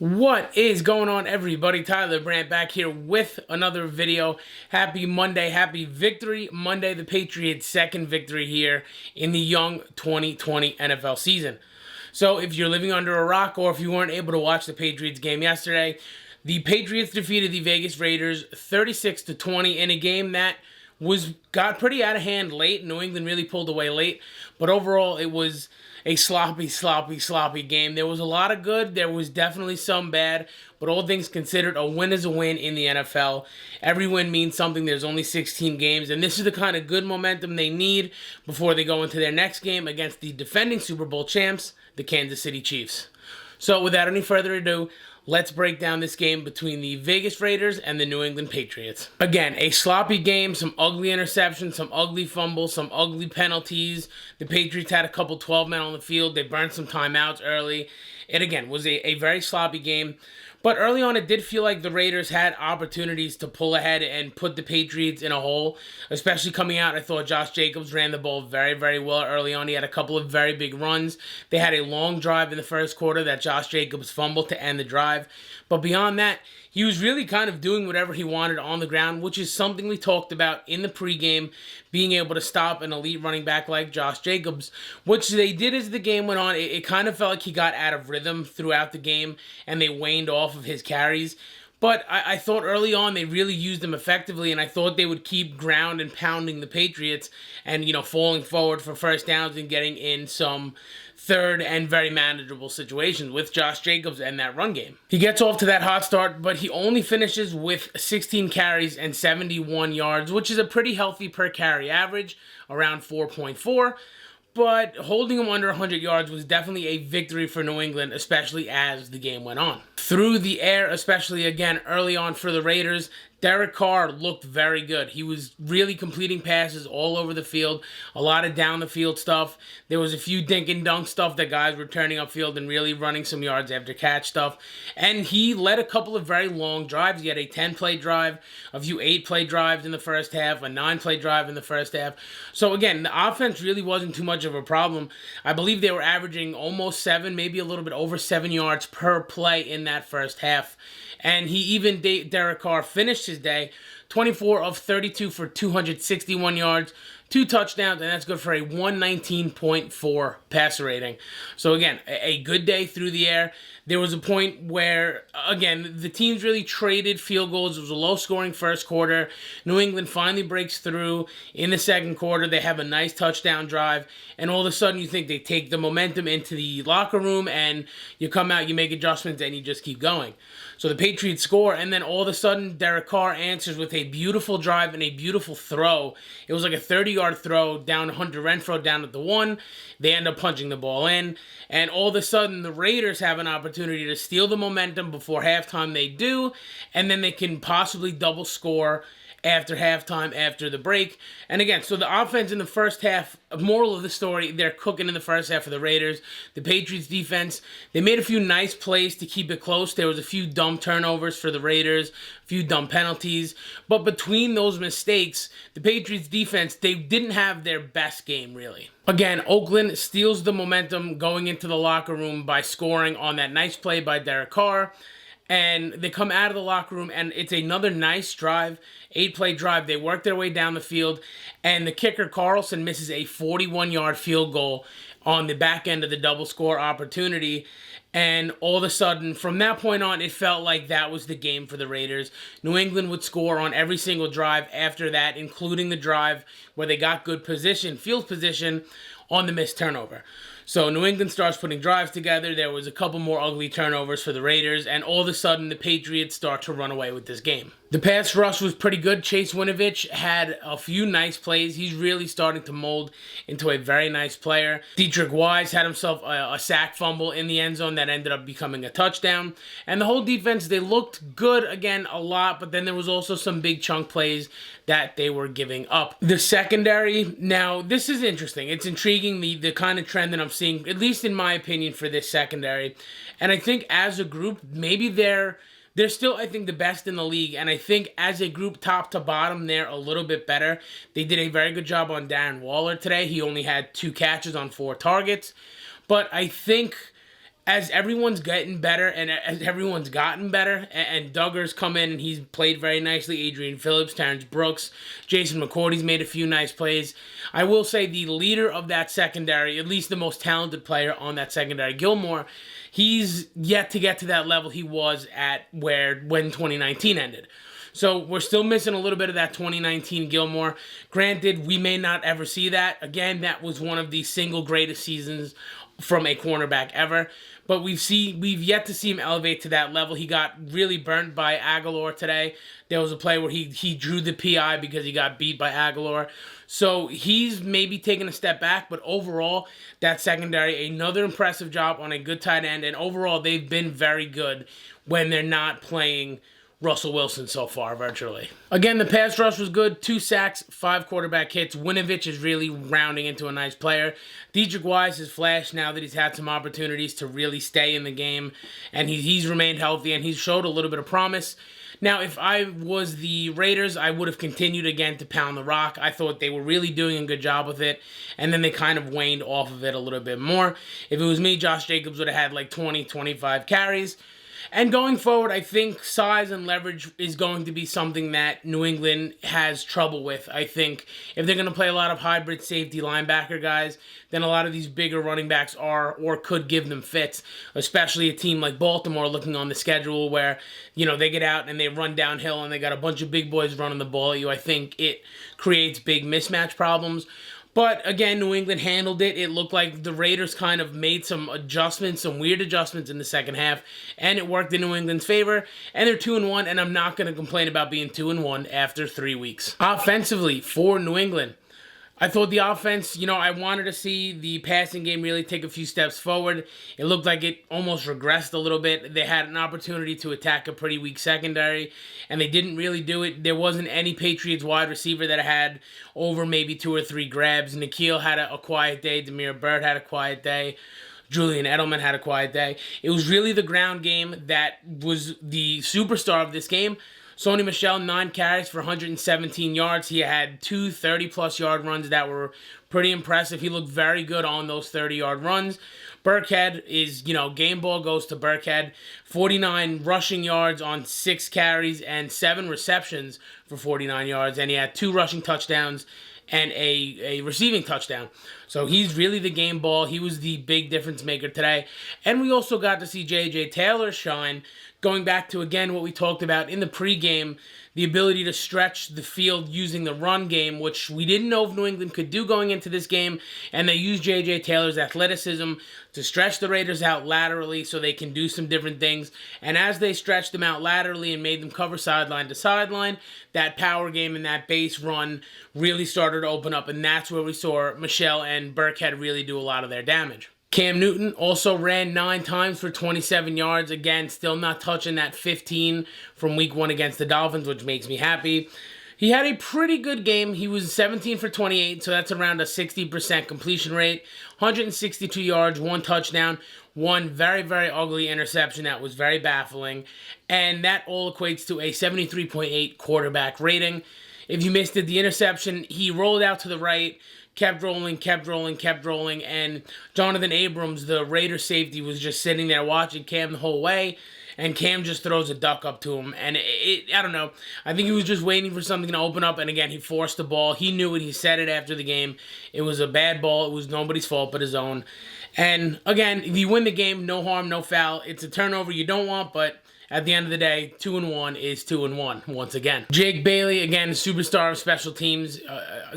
What is going on, everybody? Tyler Brandt back here with another video. Happy Monday, happy Victory Monday. The Patriots' second victory here in the young 2020 NFL season. So if you're living under a rock or if you weren't able to watch the Patriots game yesterday, the Patriots defeated the Vegas Raiders 36-20 in a game that got pretty out of hand late. New England really pulled away late, but overall it was a sloppy game. There was a lot of good. There was definitely some bad, but all things considered, a win is a win in the NFL. Every win means something. There's only 16 games, and this is the kind of good momentum they need before they go into their next game against the defending Super Bowl champs, the Kansas City Chiefs. So without any further ado, let's break down this game between the Vegas Raiders and the New England Patriots. Again, a sloppy game, some ugly interceptions, some ugly fumbles, some ugly penalties. The Patriots had a couple 12 men on the field. They burned some timeouts early. It, again, was a very sloppy game. But early on, it did feel like the Raiders had opportunities to pull ahead and put the Patriots in a hole, especially coming out. I thought Josh Jacobs ran the ball very well early on. He had a couple of very big runs. They had a long drive in the first quarter that Josh Jacobs fumbled to end the drive. But beyond that, he was really kind of doing whatever he wanted on the ground, which is something we talked about in the pregame, being able to stop an elite running back like Josh Jacobs, which they did as the game went on. It kind of felt like he got out of rhythm throughout the game, and they waned off of his carries. But I thought early on they really used him effectively, and I thought they would keep ground and pounding the Patriots and, falling forward for first downs and getting in some third and very manageable situations with Josh Jacobs and that run game. He gets off to that hot start, but he only finishes with 16 carries and 71 yards, which is a pretty healthy per carry average, around 4.4. But holding him under 100 yards was definitely a victory for New England, especially as the game went on. Through the air, especially again early on for the Raiders, Derek Carr looked very good. He was really completing passes all over the field, a lot of down the field stuff. There was a few dink and dunk stuff that guys were turning upfield and really running some yards after catch stuff. And he led a couple of very long drives. He had a 10-play drive, a few 8-play drives in the first half, a 9-play drive in the first half. So again, the offense really wasn't too much of a problem. I believe they were averaging almost 7, maybe a little bit over 7 yards per play in that first half. And Derek Carr finished his day 24 of 32 for 261 yards, 2 touchdowns, and that's good for a 119.4 passer rating. So again, a good day through the air. There was a point where, again, the teams really traded field goals. It was a low-scoring first quarter. New England finally breaks through in the second quarter. They have a nice touchdown drive, and all of a sudden you think they take the momentum into the locker room, and you come out, you make adjustments, and you just keep going. So the Patriots score, and then all of a sudden Derek Carr answers with a beautiful drive and a beautiful throw. It was like a 30-yard throw down to Hunter Renfrow down at the 1. They end up punching the ball in, and all of a sudden the Raiders have an opportunity to steal the momentum before halftime. They do, and then they can possibly double score after halftime, after the break. And again, so the offense in the first half, moral of the story, they're cooking in the first half for the Raiders. The Patriots defense, they made a few nice plays to keep it close. There was a few dumb turnovers for the Raiders, a few dumb penalties. But between those mistakes, the Patriots defense, they didn't have their best game, really. Again, Oakland steals the momentum going into the locker room by scoring on that nice play by Derek Carr. And they come out of the locker room, and it's another nice drive, 8-play drive. They work their way down the field, and the kicker, Carlson, misses a 41-yard field goal on the back end of the double score opportunity. And all of a sudden, from that point on, it felt like that was the game for the Raiders. New England would score on every single drive after that, including the drive where they got good position, field position, on the missed turnover. So New England starts putting drives together. There was a couple more ugly turnovers for the Raiders, and all of a sudden the Patriots start to run away with this game. The pass rush was pretty good. Chase Winovich had a few nice plays. He's really starting to mold into a very nice player. Dietrich Wise had himself a sack fumble in the end zone that ended up becoming a touchdown. And the whole defense, they looked good again a lot, but then there was also some big chunk plays that they were giving up. The secondary, now this is interesting. It's intriguing, the kind of trend that I'm seeing, at least in my opinion, for this secondary. And I think as a group, maybe they're still, I think, the best in the league, and I think as a group, top to bottom, they're a little bit better. They did a very good job on Darren Waller today. He only had 2 catches on 4 targets, but I think as everyone's getting better and as everyone's gotten better, and Duggar's come in and he's played very nicely, Adrian Phillips, Terrence Brooks, Jason McCourty's made a few nice plays. I will say the leader of that secondary, at least the most talented player on that secondary, Gilmore, he's yet to get to that level he was at when 2019 ended. So we're still missing a little bit of that 2019 Gilmore. Granted, we may not ever see that. Again, that was one of the single greatest seasons from a cornerback ever. But we've yet to see him elevate to that level. He got really burnt by Aguilar today. There was a play where he drew the PI because he got beat by Aguilar. So he's maybe taking a step back, but overall, that secondary, another impressive job on a good tight end. And overall, they've been very good when they're not playing Russell Wilson so far, virtually. Again, the pass rush was good. 2 sacks, 5 quarterback hits. Winovich is really rounding into a nice player. Dedrick Wise has flashed now that he's had some opportunities to really stay in the game, and he's remained healthy, and he's showed a little bit of promise. Now, if I was the Raiders, I would have continued again to pound the rock. I thought they were really doing a good job with it, and then they kind of waned off of it a little bit more. If it was me, Josh Jacobs would have had like 20, 25 carries. And going forward, I think size and leverage is going to be something that New England has trouble with. I think if they're going to play a lot of hybrid safety linebacker guys, then a lot of these bigger running backs are or could give them fits, especially a team like Baltimore looking on the schedule where, you know, they get out and they run downhill and they got a bunch of big boys running the ball at you. I think it creates big mismatch problems. But again, New England handled it. It looked like the Raiders kind of made some adjustments, some weird adjustments in the second half, and it worked in New England's favor. And they're 2-1, and I'm not going to complain about being 2-1 after 3 weeks. Offensively, for New England, I thought the offense, you know, I wanted to see the passing game really take a few steps forward. It looked like it almost regressed a little bit. They had an opportunity to attack a pretty weak secondary, and they didn't really do it. There wasn't any Patriots wide receiver that had over maybe 2 or 3 grabs. Nikhil had a quiet day. Demir Bird had a quiet day. Julian Edelman had a quiet day. It was really the ground game that was the superstar of this game. Sony Michel, 9 carries for 117 yards. He had 2 30-plus yard runs that were pretty impressive. He looked very good on those 30-yard runs. Burkhead is, you know, game ball goes to Burkhead. 49 rushing yards on 6 carries and 7 receptions for 49 yards. And he had 2 rushing touchdowns and a receiving touchdown. So he's really the game ball. He was the big difference maker today. And we also got to see J.J. Taylor shine, going back to, again, what we talked about in the pregame, the ability to stretch the field using the run game, which we didn't know if New England could do going into this game, and they used J.J. Taylor's athleticism to stretch the Raiders out laterally so they can do some different things. And as they stretched them out laterally and made them cover sideline to sideline, that power game and that base run really started to open up, and that's where we saw Michel and Burkhead really do a lot of their damage. Cam Newton also ran 9 times for 27 yards. Again, still not touching that 15 from week 1 against the Dolphins, which makes me happy. He had a pretty good game. He was 17 for 28, so that's around a 60% completion rate. 162 yards, 1 touchdown, 1 very, very ugly interception that was very baffling. And that all equates to a 73.8 quarterback rating. If you missed it, the interception, he rolled out to the right, kept rolling, and Jonathan Abrams, the Raiders safety, was just sitting there watching Cam the whole way, and Cam just throws a duck up to him, and I don't know, I think he was just waiting for something to open up, and again, he forced the ball. He knew it. He said it after the game. It was a bad ball. It was nobody's fault but his own. And again, if you win the game, no harm, no foul. It's a turnover you don't want, but at the end of the day, 2-1 is 2-1 once again. Jake Bailey, again, superstar of special teams.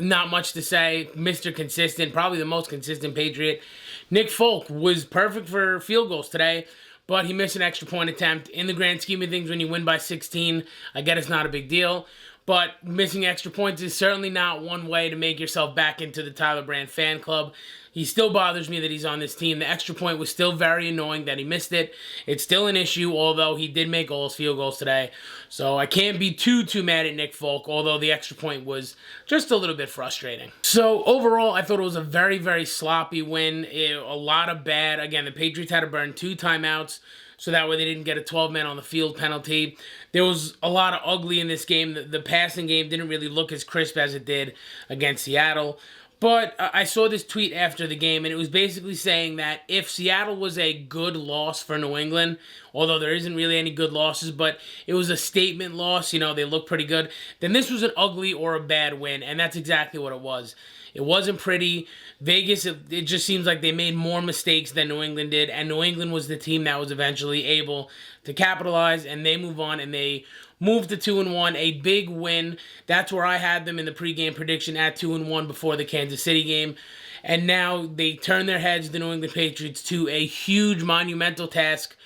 Not much to say. Mr. Consistent, probably the most consistent Patriot. Nick Folk was perfect for field goals today, but he missed an extra point attempt. In the grand scheme of things, when you win by 16, I get it's not a big deal. But missing extra points is certainly not one way to make yourself back into the Tyler Brand fan club. He still bothers me that he's on this team. The extra point was still very annoying that he missed it. It's still an issue, although he did make all his field goals today. So I can't be too mad at Nick Folk, although the extra point was just a little bit frustrating. So overall, I thought it was a very, very sloppy win. A lot of bad. Again, the Patriots had to burn 2 timeouts, so that way they didn't get a 12-man on the field penalty. There was a lot of ugly in this game. The passing game didn't really look as crisp as it did against Seattle. But I saw this tweet after the game, and it was basically saying that if Seattle was a good loss for New England, although there isn't really any good losses, but it was a statement loss, they look pretty good, then this was an ugly or a bad win, and that's exactly what it was. It wasn't pretty. Vegas, it just seems like they made more mistakes than New England did, and New England was the team that was eventually able to capitalize, and they move on, and they moved to 2-1, a big win. That's where I had them in the pregame prediction at 2-1 before the Kansas City game. And now they turn their heads, the New England Patriots, to a huge monumental task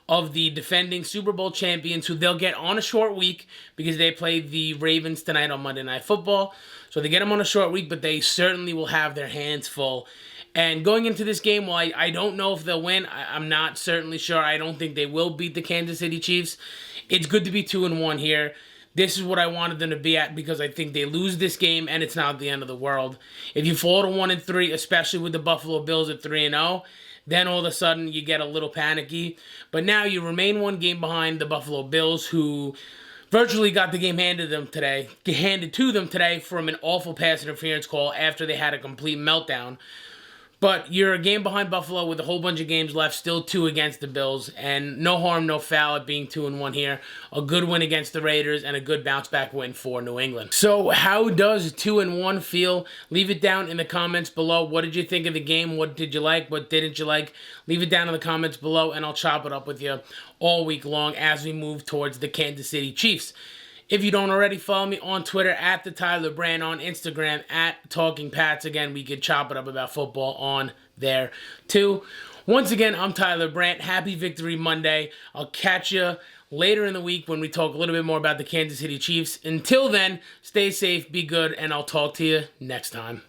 of the defending Super Bowl champions, who they'll get on a short week because they play the Ravens tonight on Monday Night Football. So they get them on a short week, but they certainly will have their hands full. And going into this game, while I don't know if they'll win, I'm not certainly sure. I don't think they will beat the Kansas City Chiefs. It's good to be 2-1 here. This is what I wanted them to be at because I think they lose this game and it's not the end of the world. If you fall to 1-3, especially with the Buffalo Bills at 3-0, then all of a sudden you get a little panicky. But now you remain one game behind the Buffalo Bills, who virtually got the game handed to them today from an awful pass interference call after they had a complete meltdown. But you're a game behind Buffalo with a whole bunch of games left, still 2 against the Bills, and no harm, no foul at being 2-1 here. A good win against the Raiders and a good bounce-back win for New England. So how does 2-1 feel? Leave it down in the comments below. What did you think of the game? What did you like? What didn't you like? Leave it down in the comments below, and I'll chop it up with you all week long as we move towards the Kansas City Chiefs. If you don't already, follow me on Twitter at the Tyler Brand, on Instagram at Talking Pats. Again, we could chop it up about football on there too. Once again, I'm Tyler Brandt. Happy Victory Monday. I'll catch you later in the week when we talk a little bit more about the Kansas City Chiefs. Until then, stay safe, be good, and I'll talk to you next time.